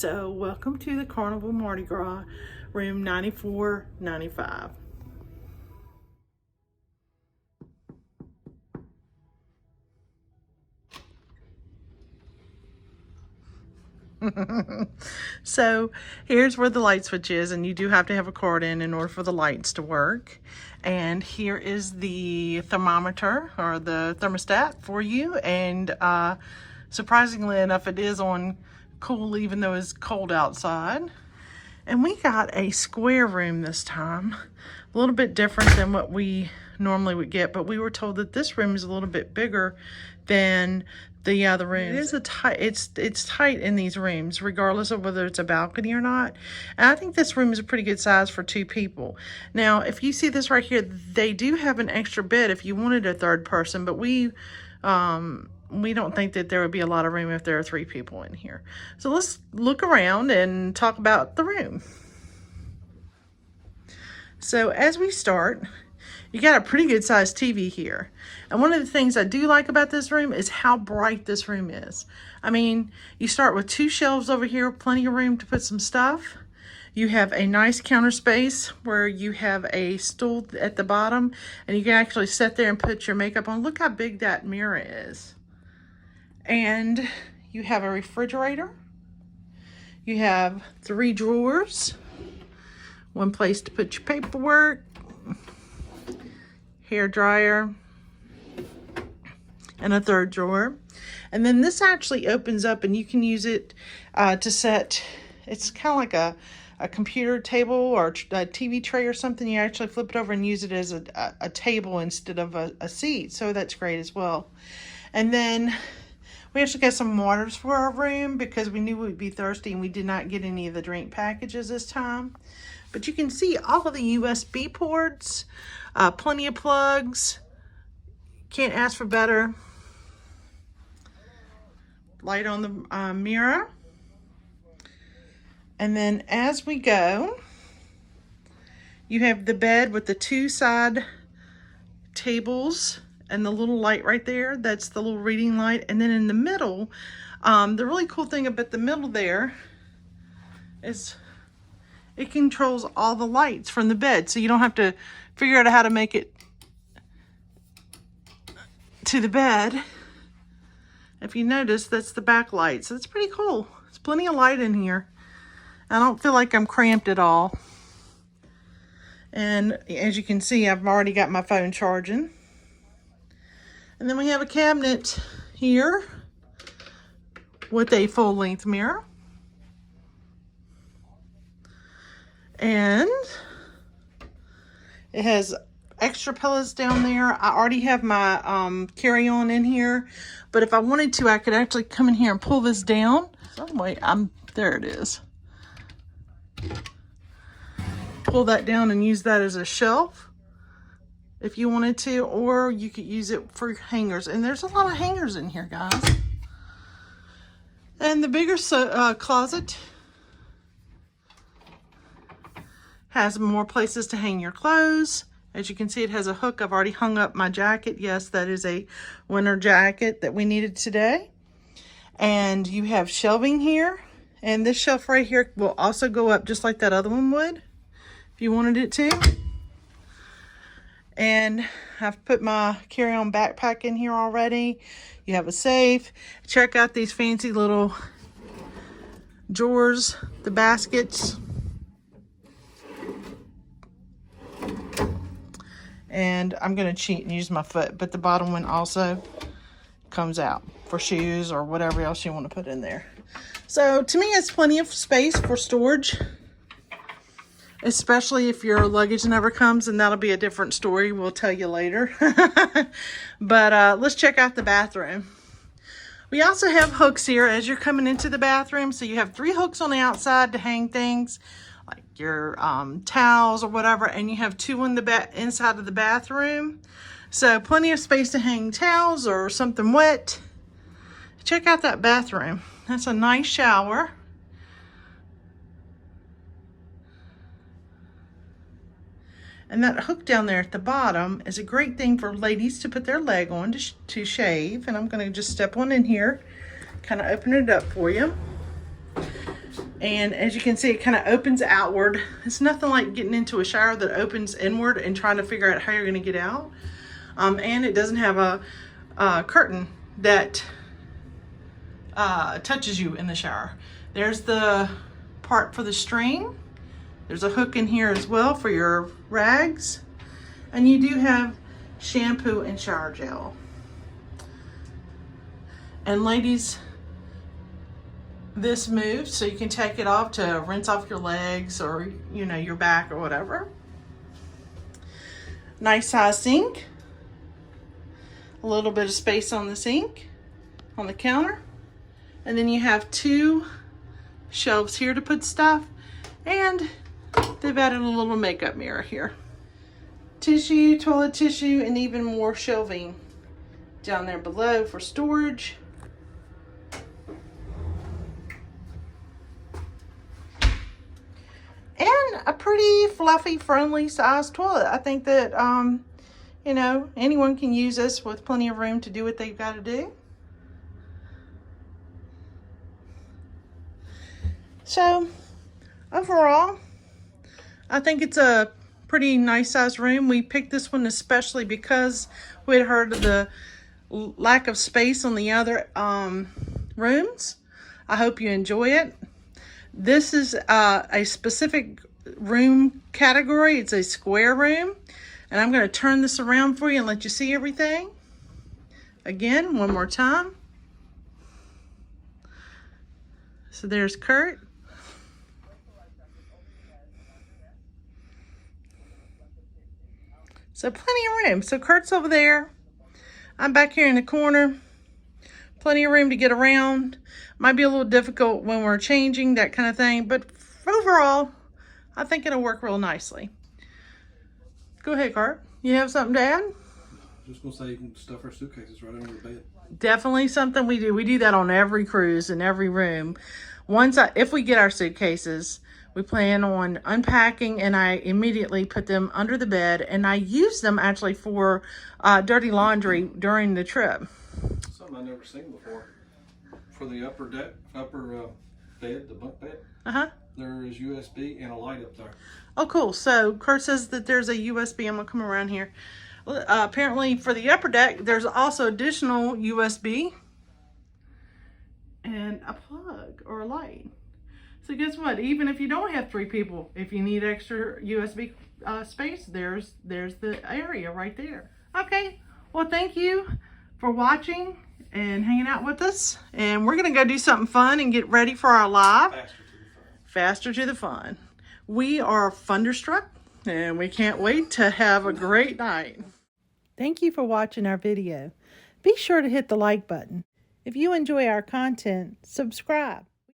So welcome to the Carnival Mardi Gras, room 9495. So here's where the light switch is, and you do have to have a card in order for the lights to work. And here is the thermometer or the thermostat for you, and surprisingly enough, it is on cool even though it's cold outside. And we got a square room this time, a little bit different than what we normally would get, but we were told that this room is a little bit bigger than the other rooms. It is a tight, it's tight in these rooms, regardless of whether it's a balcony or not. And I think this room is a pretty good size for 2 people. Now, if you see this right here, they do have an extra bed if you wanted a third person, but we don't think that there would be a lot of room if there are 3 people in here. So let's look around and talk about the room. So as we start, you got a pretty good sized TV here. And one of the things I do like about this room is how bright this room is. I mean, you start with 2 shelves over here, plenty of room to put some stuff. You have a nice counter space where you have a stool at the bottom, and you can actually sit there and put your makeup on. Look how big that mirror is. And you have a refrigerator. You have 3 drawers, 1 place to put your paperwork, hair dryer, and a 3rd drawer. And then this actually opens up and you can use it to set, it's kind of like a computer table or a TV tray or something. You actually flip it over and use it as a table instead of a seat. So that's great as well. And then we actually got some waters for our room because we knew we'd be thirsty, and we did not get any of the drink packages this time. But you can see all of the USB ports, plenty of plugs. Can't ask for better. Light on the mirror. And then as we go, you have the bed with the 2 side tables and the little light right there. That's the little reading light. And then in the middle, the really cool thing about the middle there is it controls all the lights from the bed. So you don't have to figure out how to make it to the bed. If you notice, that's the back light. So it's pretty cool. There's plenty of light in here. I don't feel like I'm cramped at all. And as you can see, I've already got my phone charging. And then we have a cabinet here with a full-length mirror. And it has extra pillows down there. I already have my carry-on in here, but if I wanted to, I could actually come in here and pull this down. So wait, there it is. Pull that down and use that as a shelf if you wanted to, or you could use it for hangers. And there's a lot of hangers in here, guys. And the bigger closet has more places to hang your clothes. As you can see, it has a hook. I've already hung up my jacket. Yes, that is a winter jacket that we needed today. And you have shelving here. And this shelf right here will also go up just like that other one would, if you wanted it to. And I've put my carry-on backpack in here already. You have a safe. Check out these fancy little drawers, the baskets. And I'm going to cheat and use my foot, but the bottom one also comes out for shoes or whatever else you want to put in there. So to me, it's plenty of space for storage, especially if your luggage never comes, and that'll be a different story. We'll tell you later. But let's check out the bathroom. We also have hooks here as you're coming into the bathroom. So you have 3 hooks on the outside to hang things like your towels or whatever, and you have 2 on the inside of the bathroom. So plenty of space to hang towels or something wet. Check out that bathroom. That's a nice shower. And that hook down there at the bottom is a great thing for ladies to put their leg on to shave. And I'm going to just step one in here, kind of open it up for you. And as you can see, it kind of opens outward. It's nothing like getting into a shower that opens inward and trying to figure out how you're going to get out. And it doesn't have a curtain that touches you in the shower. There's the part for the string. There's a hook in here as well for your rags. And you do have shampoo and shower gel. And ladies, this moves so you can take it off to rinse off your legs or, you know, your back or whatever. Nice size sink. A little bit of space on the sink, on the counter. And then you have 2 shelves here to put stuff. And they've added a little makeup mirror here. Tissue, toilet tissue, and even more shelving down there below for storage. And a pretty fluffy, friendly sized toilet. I think that, you know, anyone can use this with plenty of room to do what they've got to do. So, overall, I think it's a pretty nice sized room. We picked this one especially because we had heard of the lack of space on the other rooms. I hope you enjoy it. This is a specific room category. It's a square room. And I'm going to turn this around for you and let you see everything. Again, one more time. So there's Kurt. So plenty of room. So Kurt's over there. I'm back here in the corner. Plenty of room to get around. Might be a little difficult when we're changing, that kind of thing. But overall, I think it'll work real nicely. Go ahead, Kurt. You have something to add? Just gonna say you can stuff our suitcases right under the bed. Definitely something we do. We do that on every cruise in every room. If we get our suitcases, we plan on unpacking and I immediately put them under the bed, and I use them actually for dirty laundry during the trip. Something I've never seen before. For the upper bed, the bunk bed, there is USB and a light up there. Oh, cool. So Kurt says that there's a USB. I'm gonna come around here. Apparently for the upper deck, there's also additional USB and a plug or a light. So guess what? Even if you don't have 3 people, if you need extra USB space, there's the area right there. Okay. Well, thank you for watching and hanging out with us. And we're going to go do something fun and get ready for our live. Faster to the fun. We are thunderstruck and we can't wait to have a great night. Thank you for watching our video. Be sure to hit the like button. If you enjoy our content, subscribe.